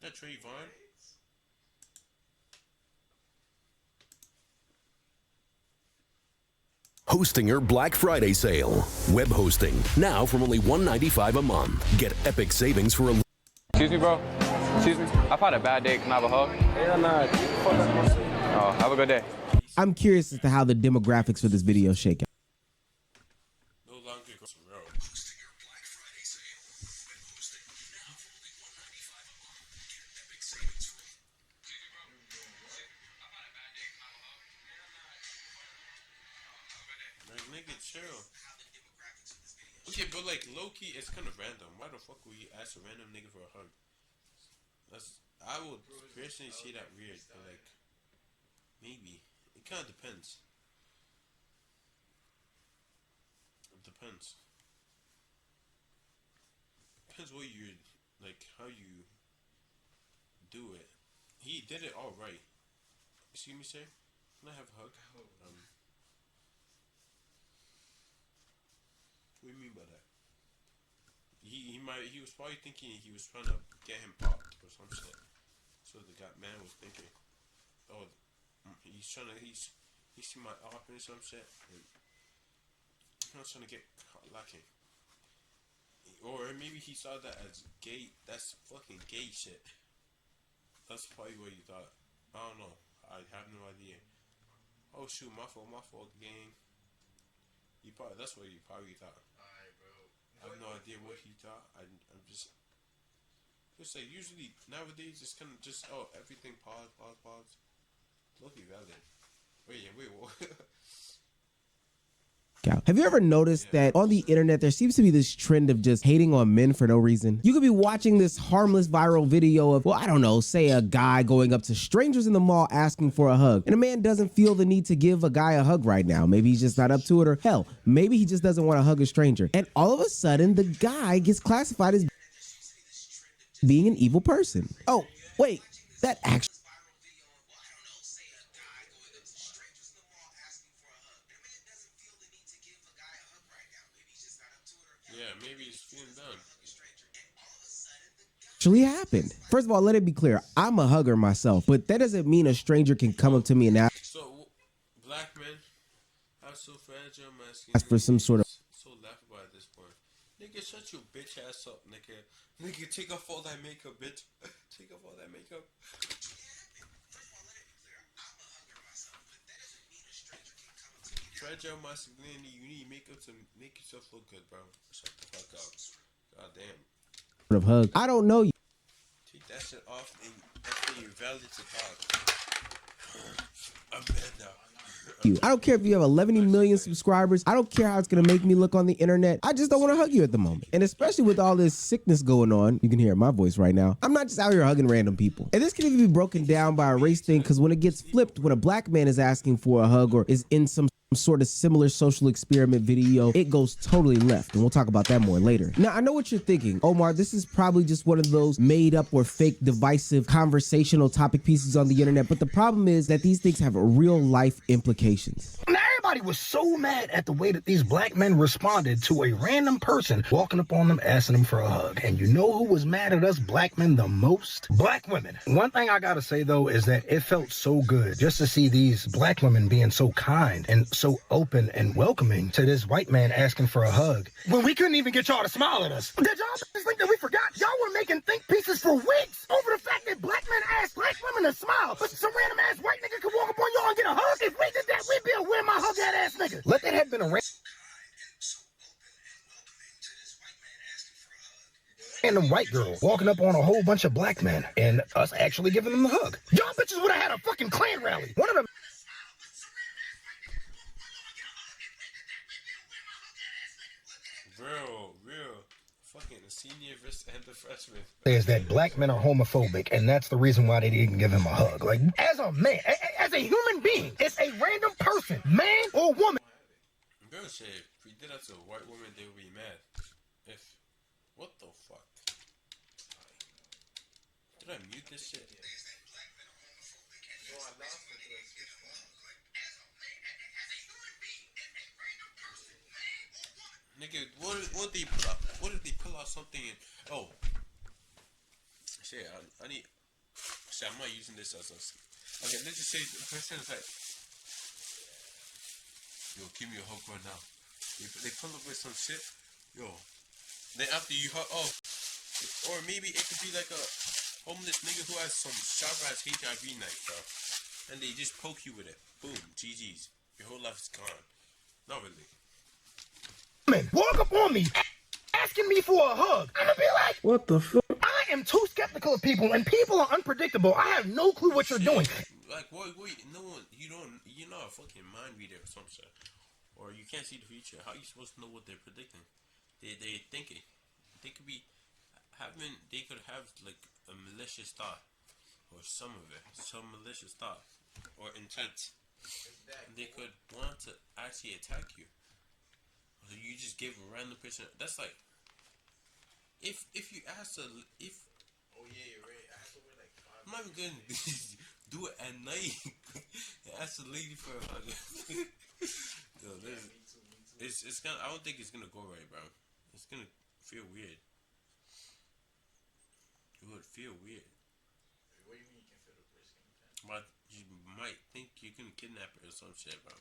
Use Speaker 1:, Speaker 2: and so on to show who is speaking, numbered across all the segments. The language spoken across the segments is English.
Speaker 1: that Trayvon?
Speaker 2: Hosting your Black Friday sale. Web hosting, now from only $195 a month. Get epic savings for a...
Speaker 3: Excuse me, bro. Excuse me. I've had a bad day. Can I have a hug?
Speaker 4: Hell nah.
Speaker 3: Oh, have a good day.
Speaker 5: I'm curious as to how the demographics for this video shake out.
Speaker 1: No longer goes to row. Like, nigga, chill. Okay, but like, low-key, it's kind of random. Why the fuck would you ask a random nigga for a hug? I would personally see that weird, but like, maybe. It kind of depends. It depends. Depends what you, like, how you do it. He did it all right. Excuse me, sir? Can I have a hug? What do you mean by that? He was probably thinking he was trying to get him popped or some shit. So the man was thinking, oh, he's seen my op and some shit, and he's not trying to get caught lacking. Or maybe he saw that as gay. That's fucking gay shit. That's probably what he thought. I don't know. I have no idea. Oh shoot, my fault, gang. That's what he probably thought. I have no idea what he thought. I'm just like, usually nowadays it's kind of just, oh, everything pause. Look, valid. Wait, what?
Speaker 5: Have you ever noticed that on the internet there seems to be this trend of just hating on men for no reason? You could be watching this harmless viral video of, well, I don't know, say a guy going up to strangers in the mall asking for a hug, and a man doesn't feel the need to give a guy a hug right now. Maybe he's just not up to it, or hell, maybe he just doesn't want to hug a stranger. And all of a sudden, the guy gets classified as being an evil person. Oh, wait, that actually...
Speaker 1: Yeah, maybe he's feeling down.
Speaker 5: Actually happened. First of all, let it be clear, I'm a hugger myself, but that doesn't mean a stranger can come up to me and ask
Speaker 1: So, black men are so fragile,
Speaker 5: for some sort of...
Speaker 1: So laughable at this point. Nigga, shut your bitch ass up, nigga. Nigga, take off all that makeup, bitch. Take off all that makeup. Fragile masculinity, you need makeup to make yourself look good, bro. Shut the fuck up. God damn.
Speaker 5: of hug. I don't know you.
Speaker 1: Take that shit off and that's when you're valid to talk. I'm mad now.
Speaker 5: I don't care if you have 11 million subscribers. I don't care how it's gonna make me look on the internet. I just don't want to hug you at the moment. And especially with all this sickness going on, you can hear my voice right now. I'm not just out here hugging random people. And this can even be broken down by a race thing, because when it gets flipped, when a black man is asking for a hug or is in some sort of similar social experiment video, it goes totally left, and we'll talk about that more later. Now, I know what you're thinking. Omar, this is probably just one of those made up or fake divisive conversational topic pieces on the internet, but the problem is that these things have real life implications.
Speaker 6: Now, everybody was so mad at the way that these black men responded to a random person walking up on them asking them for a hug. And you know who was mad at us black men the most? Black women. One thing I gotta say though is that it felt so good just to see these black women being so kind and so open and welcoming to this white man asking for a hug when we couldn't even get y'all to smile at us. Did y'all think that we forgot? Y'all were making think pieces for weeks over the fact that black men asked black women to smile, but some random ass white nigga could walk up on y'all and get a hug. If we did that, we'd be a where my hug that ass nigga. Let that have been a random white girl walking up on a whole bunch of black men and us actually giving them the hug. Y'all bitches would have had a fucking Klan rally. One of them
Speaker 1: real fucking the senior versus and the freshman
Speaker 6: is that black men are homophobic, and that's the reason why they didn't give him a hug. Like, as a man, as a human being, it's a random person, man or woman.
Speaker 1: Bro, shit, if we did that to a white woman, they would be mad. If what the fuck? Did I mute this shit? Nigga, what did they pull out something in? Oh shit, I need shit, I'm not using this as a. Okay, let's just say the person is like, yo, give me a hug right now. They pull up with some shit, yo. Then after you hug, or maybe it could be like a homeless nigga who has some sharp ass HIV knife, bro. And they just poke you with it. Boom, GG's. Your whole life is gone. Not really.
Speaker 6: Man, walk up on me, asking me for a hug. I'm gonna be like, what the fuck? I am too skeptical of people, and people are unpredictable. I have no clue what you're doing.
Speaker 1: Like, wait, no one, you're not a fucking mind reader or some shit. Or you can't see the future. How are you supposed to know what they're predicting? They're thinking. They could be they could have like a malicious thought. Or some of it. Some malicious thought. Or intent. They could want to actually attack you. So you just give a random person. That's like, if you ask a, if. Oh yeah, you're right. I have to wear like 5. I'm not even gonna do it at night. Ask a lady for a hug. Yo, it's gonna. I don't think it's gonna go right, bro. It's gonna feel weird. It would feel weird. What do you mean you can feel the person? But you might think you're gonna kidnap her or some shit, bro.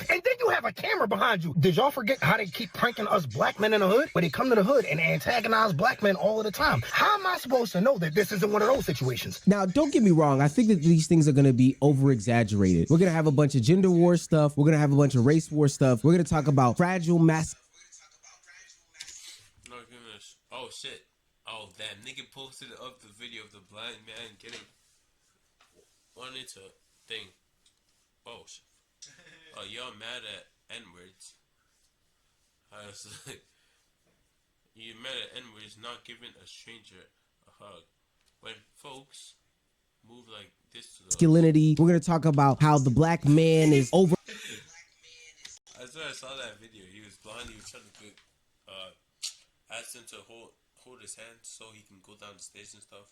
Speaker 6: And then you have a camera behind you. Did y'all forget how they keep pranking us black men in the hood? Where they come to the hood and antagonize black men all of the time. How am I supposed to know that this isn't one of those situations?
Speaker 5: Now, don't get me wrong. I think that these things are going to be over-exaggerated. We're going to have a bunch of gender war stuff. We're going to have a bunch of race war stuff. We're going to talk about fragile mass.
Speaker 1: No goodness. Oh, shit. Oh, that nigga posted up the video of the blind man getting one into thing. Oh, shit. Oh, y'all mad at N-words. I was like, you mad at N-words not giving a stranger a hug. When folks move like this to the
Speaker 5: Masculinity. We're going to talk about how the black man is over.
Speaker 1: I saw that video. He was blind. He was trying to ask him to hold his hand so he can go down the stairs and stuff.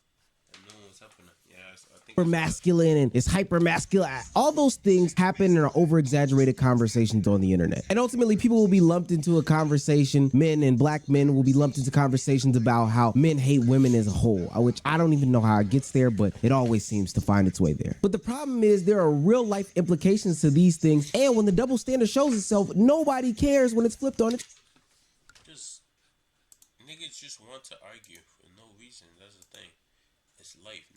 Speaker 1: And no one's helping him. Yeah, I think
Speaker 5: Hyper masculine and it's hyper masculine. All those things happen and are over exaggerated conversations on the internet. And ultimately, people will be lumped into a conversation. Men and black men will be lumped into conversations about how men hate women as a whole, which I don't even know how it gets there, but it always seems to find its way there. But the problem is there are real life implications to these things. And when the double standard shows itself, nobody cares when it's flipped on it.
Speaker 1: Niggas just want to argue for no reason. That's the thing. It's life.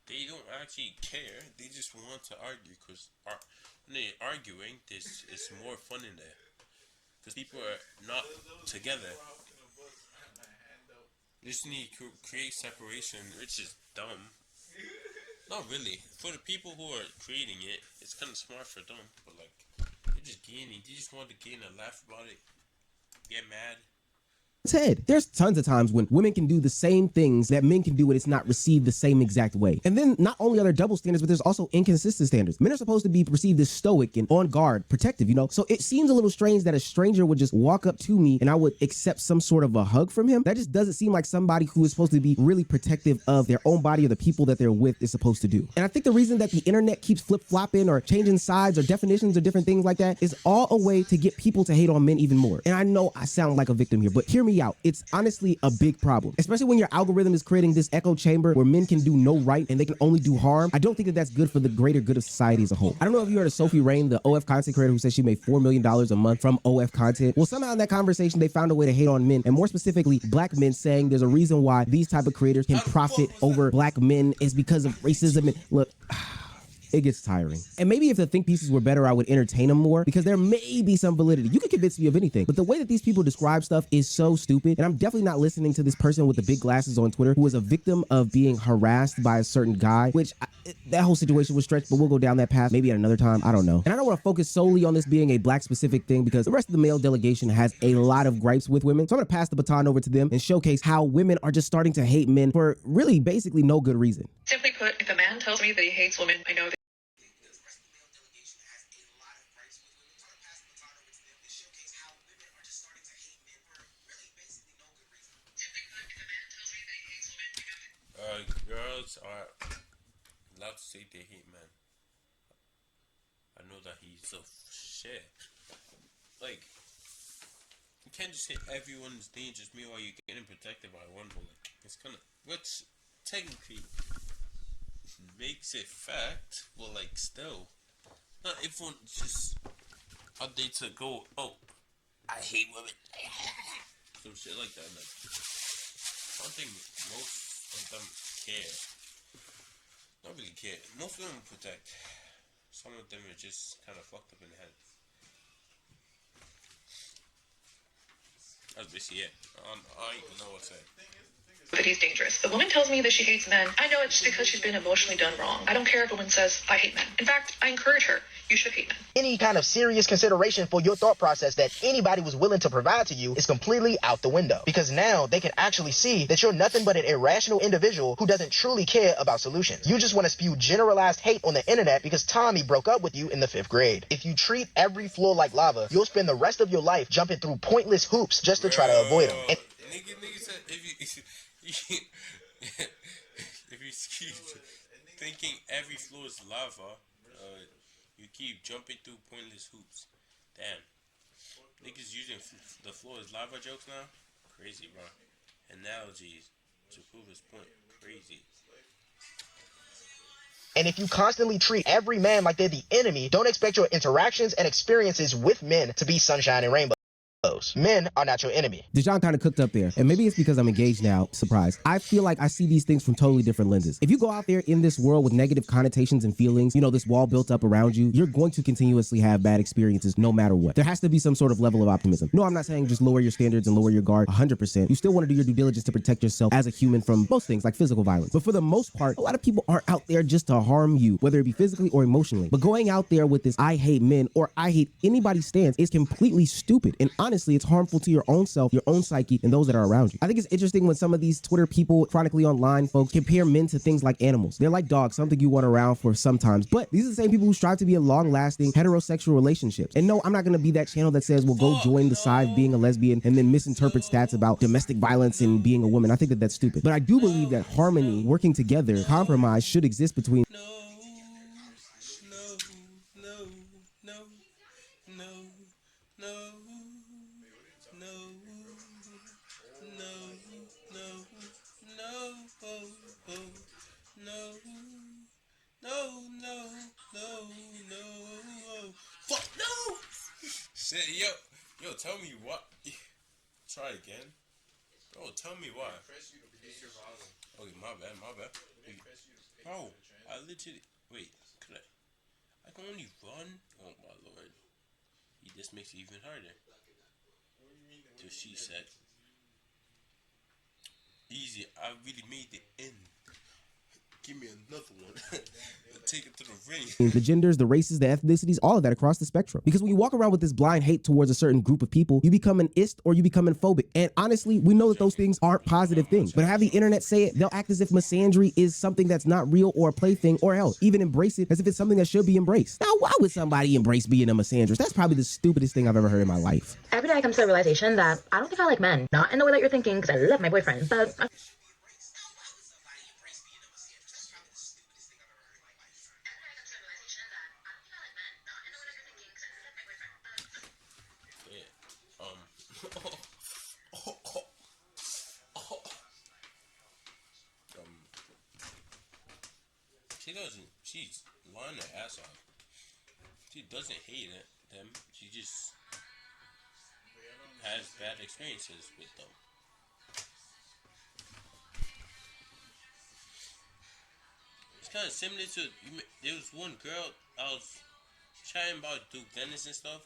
Speaker 1: They don't actually care. They just want to argue because when they're arguing, it's more fun in there. Because people are not together. They just need to create separation, which is dumb. Not really. For the people who are creating it, it's kind of smart for them. But like, they're just gaining. They just want to gain a laugh about it. Get mad.
Speaker 5: Head. There's tons of times when women can do the same things that men can do and it's not received the same exact way. And then not only are there double standards, but there's also inconsistent standards. Men are supposed to be perceived as stoic and on guard, protective, you know? So it seems a little strange that a stranger would just walk up to me and I would accept some sort of a hug from him. That just doesn't seem like somebody who is supposed to be really protective of their own body or the people that they're with is supposed to do. And I think the reason that the internet keeps flip-flopping or changing sides or definitions or different things like that is all a way to get people to hate on men even more. And I know I sound like a victim here, but hear me out. It's honestly a big problem, especially when your algorithm is creating this echo chamber where men can do no right and they can only do harm. I don't think that that's good for the greater good of society as a whole. I don't know if you heard of Sophie Rain, the OF content creator who said she made $4 million a month from OF content. Well, somehow in that conversation, they found a way to hate on men, and more specifically, black men, saying there's a reason why these type of creators can profit over black men is because of racism. And look, it gets tiring. And maybe if the think pieces were better, I would entertain them more because there may be some validity. You can convince me of anything, but the way that these people describe stuff is so stupid. And I'm definitely not listening to this person with the big glasses on Twitter who was a victim of being harassed by a certain guy, which that whole situation was stretched, but we'll go down that path maybe at another time. I don't know. And I don't want to focus solely on this being a black specific thing because the rest of the male delegation has a lot of gripes with women. So I'm going to pass the baton over to them and showcase how women are just starting to hate men for really basically no good reason.
Speaker 4: Simply put, if a man tells me that he hates women, I know that
Speaker 1: girls are allowed to say they hate men. I know that he's a shit. Like, can't just hit everyone's dangerous meal while you're getting protected by one bullet. It's kind of, what's technically makes it fact, well, like, still, not everyone just out there to go, oh, I hate women, some shit like that. Like, I don't think most of them care. Not really care. Most of them protect. Some of them are just kind of fucked up in the head. That's basically it. I don't even know what to say.
Speaker 4: that he's dangerous. The woman tells me that she hates men. I know it's because she's been emotionally done wrong. I don't care if a woman says, I hate men. In fact, I encourage her. You should hate men.
Speaker 7: Any kind of serious consideration for your thought process that anybody was willing to provide to you is completely out the window. Because now they can actually see that you're nothing but an irrational individual who doesn't truly care about solutions. You just want to spew generalized hate on the internet because Tommy broke up with you in the 5th grade. If you treat every flaw like lava, you'll spend the rest of your life jumping through pointless hoops just to try to avoid them. And
Speaker 1: Nigga said if you keep thinking every floor is lava, you keep jumping through pointless hoops. Damn. Niggas using the floor as lava jokes now? Crazy, bro. Analogies to prove his point. Crazy.
Speaker 7: And if you constantly treat every man like they're the enemy, don't expect your interactions and experiences with men to be sunshine and rainbows. Men are not your enemy.
Speaker 5: Dijon kind of cooked up there, and maybe it's because I'm engaged now. Surprise. I feel like I see these things from totally different lenses. If you go out there in this world with negative connotations and feelings, you know, this wall built up around you, you're going to continuously have bad experiences no matter what. There has to be some sort of level of optimism. No, I'm not saying just lower your standards and lower your guard 100%. You still want to do your due diligence to protect yourself as a human from most things like physical violence. But for the most part, a lot of people aren't out there just to harm you, whether it be physically or emotionally. But going out there with this I hate men or I hate anybody stance is completely stupid. And honestly, it's harmful to your own self, your own psyche, and those that are around you. I think it's interesting when some of these Twitter people, chronically online folks, compare men to things like animals. They're like dogs, something you want around for sometimes. But these are the same people who strive to be in long-lasting heterosexual relationships. And no, I'm not going to be that channel that says, well, go join the side of being a lesbian and then misinterpret stats about domestic violence and being a woman. I think that that's stupid. But I do believe that harmony, working together, compromise should exist between
Speaker 1: Fuck no! Say, yo, tell me what. Try again. Bro, tell me why. Okay, my bad. Bro, I literally. Wait, could I can only run? Oh my lord. This makes it even harder. So she said. Easy, I really made the end. Give me another one. Take it to the ring.
Speaker 5: the genders, the races, the ethnicities, all of that across the spectrum. Because when you walk around with this blind hate towards a certain group of people, you become an ist or you become phobic. And honestly, we know that those things aren't positive things. But have the internet say it, they'll act as if misandry is something that's not real or a plaything, or hell, even embrace it as if it's something that should be embraced. Now, why would somebody embrace being a misandrist? That's probably the stupidest thing I've ever heard in my life.
Speaker 8: Every day I come to the realization that I don't think I like men. Not in the way that you're thinking, because I love my boyfriend, but
Speaker 1: She's lying her ass off. She doesn't hate them. She just has bad experiences with them. It's kind of similar to, there was one girl I was chatting about Duke Dennis and stuff.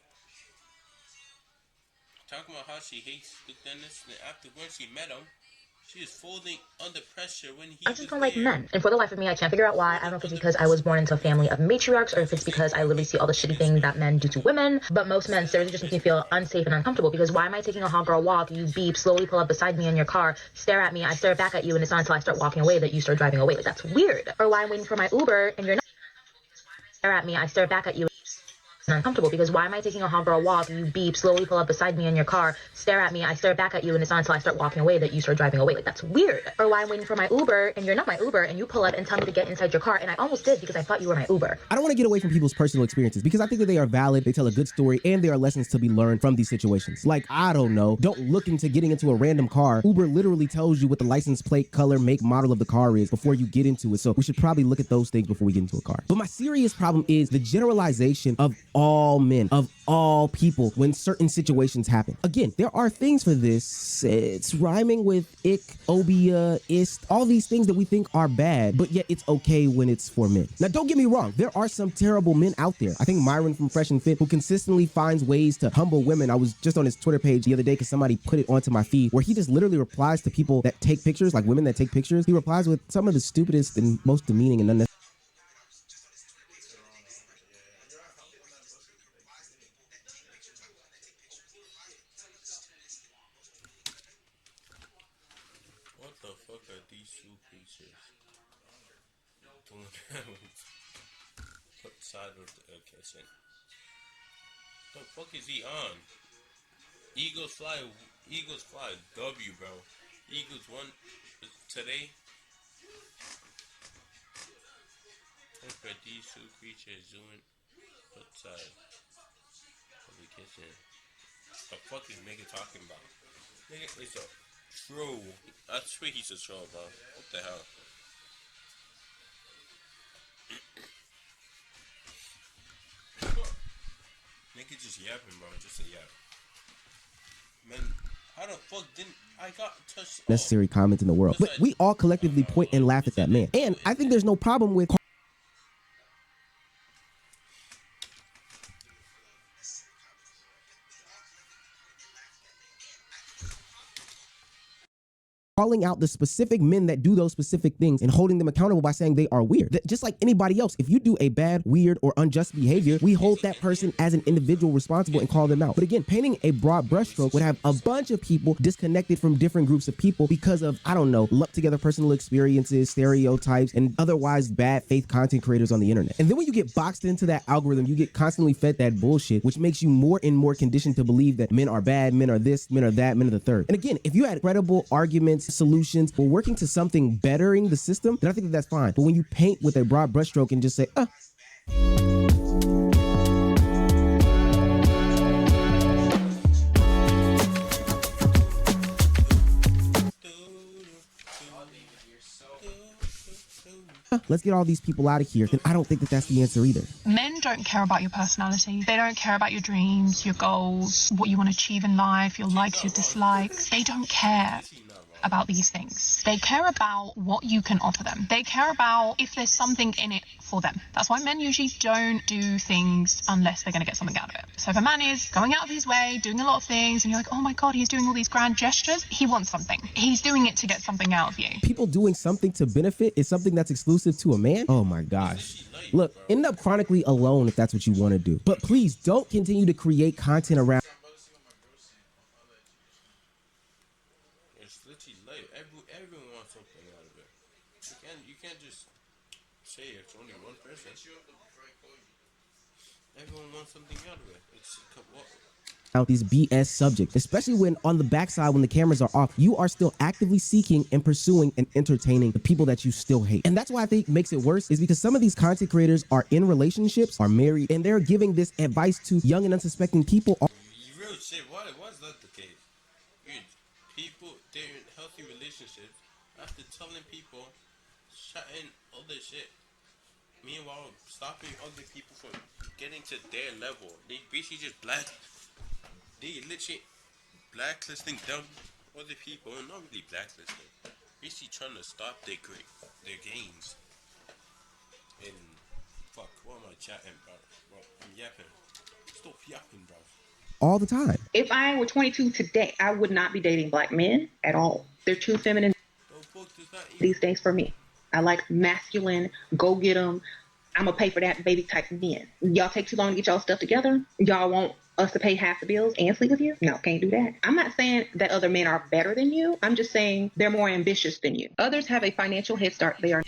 Speaker 1: Talking about how she hates Duke Dennis, and after when she met him, she is folding under pressure when he
Speaker 8: I just don't like men. And for the life of me, I can't figure out why. I don't know if it's because I was born into a family of matriarchs or if it's because I literally see all the shitty things that men do to women. But most men seriously just make me feel unsafe and uncomfortable because why am I taking a hot girl walk? You beep, slowly pull up beside me in your car, stare at me, I stare back at you, and it's not until I start walking away that you start driving away. Like, that's weird. Or why I'm waiting for my Uber and you're not stare at me, I stare back at you. uncomfortable because why am I taking a hot girl walk? You beep, slowly pull up beside me in your car, stare at me, I stare back at you, and it's not until I start walking away that you start driving away. Like, that's weird. Or why I'm waiting for my Uber and you're not my Uber and you pull up and tell me to get inside your car and I almost did because I thought you were my Uber.
Speaker 5: I don't want to get away from people's personal experiences because I think that they are valid, they tell a good story, and there are lessons to be learned from these situations. Like, I don't know, don't look into getting into a random car. Uber literally tells you what the license plate, color, make, model of the car is before you get into it. So we should probably look at those things before we get into a car. But my serious problem is the generalization of all men, of all people when certain situations happen. Again, there are things for this. It's rhyming with ick, obia, ist, all these things that we think are bad, but yet it's okay when it's for men. Now, don't get me wrong. There are some terrible men out there. I think Myron from Fresh and Fit, who consistently finds ways to humble women. I was just on his Twitter page the other day because somebody put it onto my feed where he just literally replies to people that take pictures, like women that take pictures. He replies with some of the stupidest and most demeaning and unnecessary.
Speaker 1: What the fuck are these two creatures doing? Put side of the kitchen. The fuck is he on? Eagles fly, W, bro. Eagles won today. Look at these two creatures doing put side of the kitchen. The fuck is nigga talking about? Nigga is a troll. I swear he's a troll, bro. What the hell? Nigga just yapping, bro. Just a yap. Man, how the fuck didn't I got touched?
Speaker 5: Necessary comments in the world. But we all collectively point and laugh at that man. And I think there's no problem with calling out the specific men that do those specific things and holding them accountable by saying they are weird. Just like anybody else, if you do a bad, weird, or unjust behavior, we hold that person as an individual responsible and call them out. But again, painting a broad brushstroke would have a bunch of people disconnected from different groups of people because of, I don't know, lumped together personal experiences, stereotypes, and otherwise bad faith content creators on the internet. And then when you get boxed into that algorithm, you get constantly fed that bullshit, which makes you more and more conditioned to believe that men are bad, men are this, men are that, men are the third. And again, if you had credible arguments, solutions, or working to something bettering the system, then I think that that's fine. But when you paint with a broad brushstroke and just say, let's get all these people out of here, then I don't think that that's the answer either.
Speaker 9: Men don't care about your personality. They don't care about your dreams, your goals, what you want to achieve in life, your likes, your dislikes. They don't care about these things. They care about what you can offer them. They care about if there's something in it for them. That's why men usually don't do things unless they're going to get something out of it. So if a man is going out of his way, doing a lot of things, and you're like, oh my God, he's doing all these grand gestures, he wants something. He's doing it to get something out of you.
Speaker 5: People doing something to benefit is something that's exclusive to a man? Oh my gosh. Look, end up chronically alone if that's what you want to do. But please don't continue to create content around
Speaker 1: everyone wants something out of it. You can't just say it's only one person. Everyone wants something out of it. It's
Speaker 5: out these BS subjects, especially when on the backside, when the cameras are off, you are still actively seeking and pursuing and entertaining the people that you still hate. And that's why I think makes it worse is because some of these content creators are in relationships, are married, and they're giving this advice to young and unsuspecting people.
Speaker 1: Real shit, why is that the case? People, they're in healthy relationships after telling people, shutting other shit. Meanwhile, stopping other people from getting to their level. They basically just they literally blacklisting them, other people, not really blacklisting. Basically trying to stop their gains. And fuck, what am I chatting, bro? I'm yapping. Stop yapping, bro.
Speaker 5: All the time.
Speaker 10: If I were 22 today, I would not be dating black men at all. They're too feminine these days for me. I like masculine, go get them, I'm gonna pay for that baby type men. Y'all take too long to get y'all stuff together. Y'all want us to pay half the bills and sleep with you? No, can't do that. I'm not saying that other men are better than you. I'm just saying they're more ambitious than you. Others have a financial head start. They are.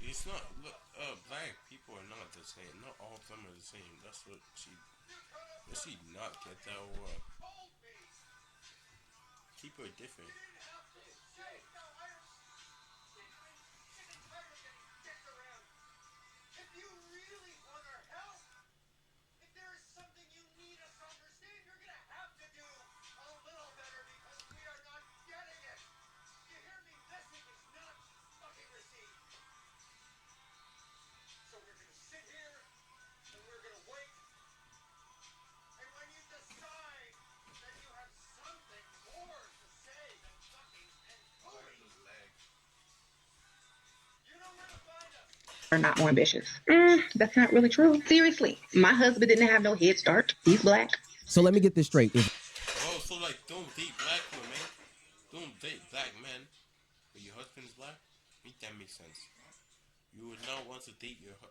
Speaker 1: It's not, black people are not the same. Not all of them are the same. That's what she Does he not get that or what? Keep her different.
Speaker 10: Are not more ambitious. That's not really true. Seriously, my husband didn't have no head start. He's black.
Speaker 5: So let me get this straight.
Speaker 1: Oh, so like, don't date black women. Don't date black men. But your husband's black? Make that make sense. You would not want to date your husband.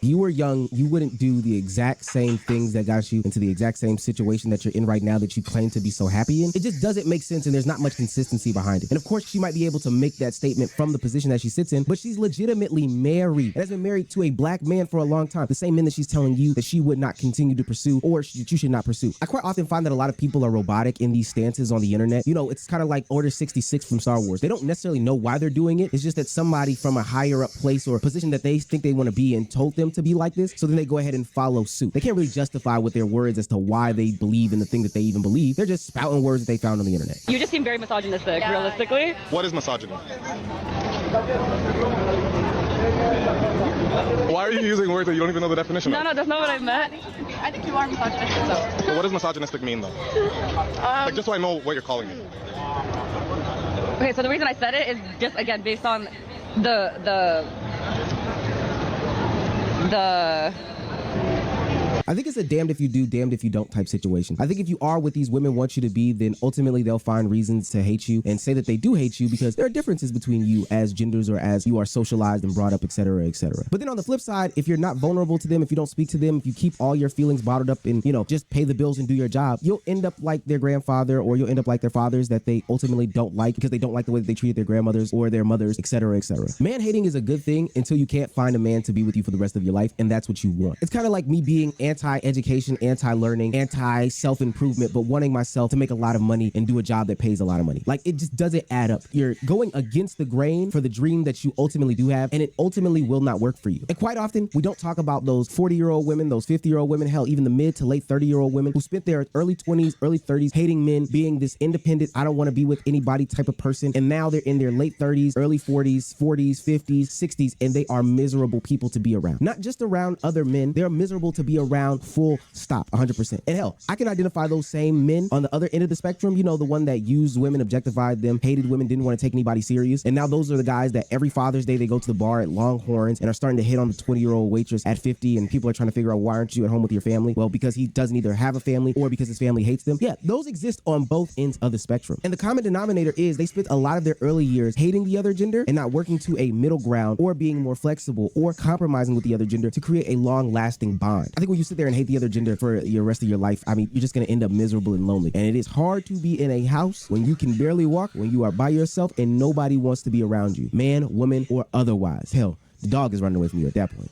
Speaker 5: You were young, you wouldn't do the exact same things that got you into the exact same situation that you're in right now that you claim to be so happy in. It just doesn't make sense, and there's not much consistency behind it. And of course, she might be able to make that statement from the position that she sits in, but she's legitimately married and has been married to a black man for a long time. The same men that she's telling you that she would not continue to pursue or that you should not pursue. I quite often find that a lot of people are robotic in these stances on the internet. You know, it's kind of like Order 66 from Star Wars. They don't necessarily know why they're doing it. It's just that somebody from a higher up place or position that they think they want to be in told them to be like this, so then they go ahead and follow suit. They can't really justify with their words as to why they believe in the thing that they even believe. They're just spouting words that they found on the internet.
Speaker 11: You just seem very misogynistic, realistically.
Speaker 12: What is misogyny? Why are you using words that you don't even know the definition of?
Speaker 11: No, that's not what I meant. I think you are misogynistic, though.
Speaker 12: Well, what does misogynistic mean, though? Like, just so I know what you're calling me.
Speaker 11: Okay, so the reason I said it is just, again, based on the
Speaker 5: I think it's a damned if you do, damned if you don't type situation. I think if you are what these women want you to be, then ultimately they'll find reasons to hate you and say that they do hate you because there are differences between you as genders or as you are socialized and brought up, etc., etc. But then on the flip side, if you're not vulnerable to them, if you don't speak to them, if you keep all your feelings bottled up and, you know, just pay the bills and do your job, you'll end up like their grandfather, or you'll end up like their fathers that they ultimately don't like because they don't like the way that they treated their grandmothers or their mothers, etc., etc. Man hating is a good thing until you can't find a man to be with you for the rest of your life, and that's what you want. It's kind of like me being anti-education, anti-learning, anti-self-improvement, but wanting myself to make a lot of money and do a job that pays a lot of money. Like, it just doesn't add up. You're going against the grain for the dream that you ultimately do have, and it ultimately will not work for you. And quite often, we don't talk about those 40-year-old women, those 50-year-old women, hell, even the mid to late 30-year-old women who spent their early 20s, early 30s hating men, being this independent, I don't want to be with anybody type of person, and now they're in their late 30s, early 40s, 50s, 60s, and they are miserable people to be around. Not just around other men, they're miserable to be around, full stop, 100%. And hell, I can identify those same men on the other end of the spectrum, you know, the one that used women, objectified them, hated women, didn't want to take anybody serious. And now those are the guys that every Father's Day they go to the bar at Longhorns and are starting to hit on the 20-year-old waitress at 50, and people are trying to figure out, why aren't you at home with your family? Well, because he doesn't either have a family or because his family hates them. Yeah, those exist on both ends of the spectrum. And the common denominator is they spent a lot of their early years hating the other gender and not working to a middle ground or being more flexible or compromising with the other gender to create a long-lasting bond. I think when you sit there and hate the other gender for the rest of your life, I mean, you're just going to end up miserable and lonely. And it is hard to be in a house when you can barely walk, when you are by yourself and nobody wants to be around you, man, woman, or otherwise. Hell, the dog is running away from you at that point.